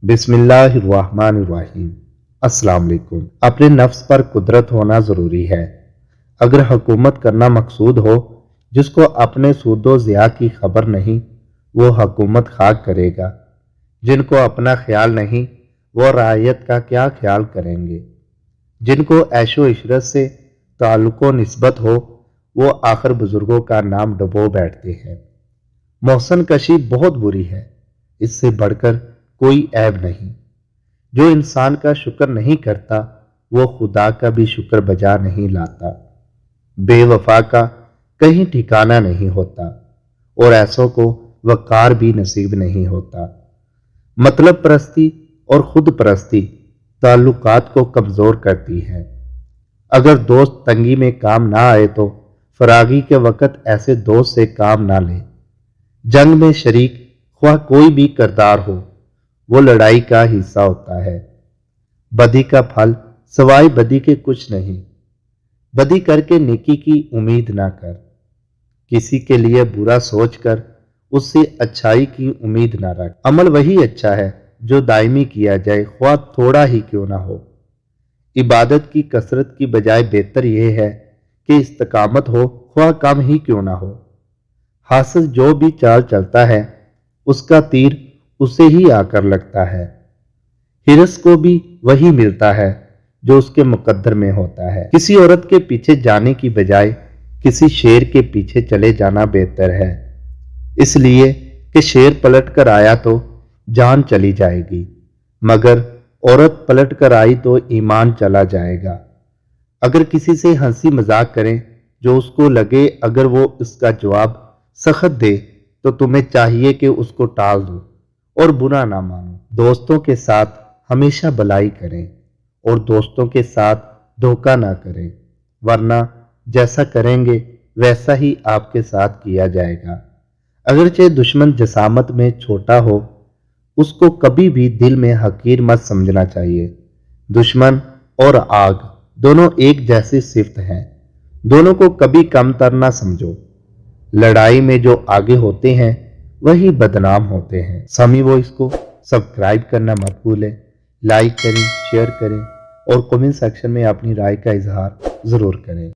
बिस्मिल्लाहिर्रहमानिर्रहीम। अस्सलाम वालेकुम। अपने नफ्स पर कुदरत होना ज़रूरी है। अगर हुकूमत करना मकसूद हो, जिसको अपने सूदो ज़िया की खबर नहीं, वो हुकूमत खाक करेगा। जिनको अपना ख्याल नहीं, वो रायत का क्या ख्याल करेंगे। जिनको ऐशो इशरत से ताल्लुको निस्बत हो, वो आखिर बुजुर्गों का नाम डुबो बैठते हैं। मौसन कशी बहुत बुरी है, इससे बढ़कर कोई ऐब नहीं। जो इंसान का शुक्र नहीं करता, वो खुदा का भी शुक्र बजा नहीं लाता। बेवफा का कहीं ठिकाना नहीं होता और ऐसों को वकार भी नसीब नहीं होता। मतलब परस्ती और खुद परस्ती ताल्लुकात को कमजोर करती है। अगर दोस्त तंगी में काम ना आए तो फरागी के वक्त ऐसे दोस्त से काम ना ले। जंग में शरीक ख्वाह कोई भी किरदार हो, वो लड़ाई का हिस्सा होता है। बदी का फल सवाई बदी के कुछ नहीं। बदी करके नेकी की उम्मीद ना कर। किसी के लिए बुरा सोचकर उससे अच्छाई की उम्मीद ना रख। अमल वही अच्छा है जो दायमी किया जाए, ख्वाह थोड़ा ही क्यों ना हो। इबादत की कसरत की बजाय बेहतर यह है कि इस्तकामत हो, ख्वाह कम ही क्यों ना हो। हासिल जो भी चाल चलता है, उसका तीर उसे ही आकर लगता है। हिरस को भी वही मिलता है जो उसके मुकद्दर में होता है। किसी औरत के पीछे जाने की बजाय किसी शेर के पीछे चले जाना बेहतर है, इसलिए कि शेर पलट कर आया तो जान चली जाएगी, मगर औरत पलट कर आई तो ईमान चला जाएगा। अगर किसी से हंसी मजाक करें जो उसको लगे अगर वो इसका जवाब सख्त दे, तो तुम्हें चाहिए कि उसको टाल दो और बुरा ना मानो। दोस्तों के साथ हमेशा भलाई करें और दोस्तों के साथ धोखा ना करें, वरना जैसा करेंगे वैसा ही आपके साथ किया जाएगा। अगरचे दुश्मन जसामत में छोटा हो, उसको कभी भी दिल में हकीर मत समझना चाहिए। दुश्मन और आग दोनों एक जैसी सिफ्त हैं, दोनों को कभी कमतर ना समझो। लड़ाई में जो आगे होते हैं वही बदनाम होते हैं। समी वॉइस को सब्सक्राइब करना मत भूलें, लाइक करें, शेयर करें और कमेंट सेक्शन में अपनी राय का इजहार जरूर करें।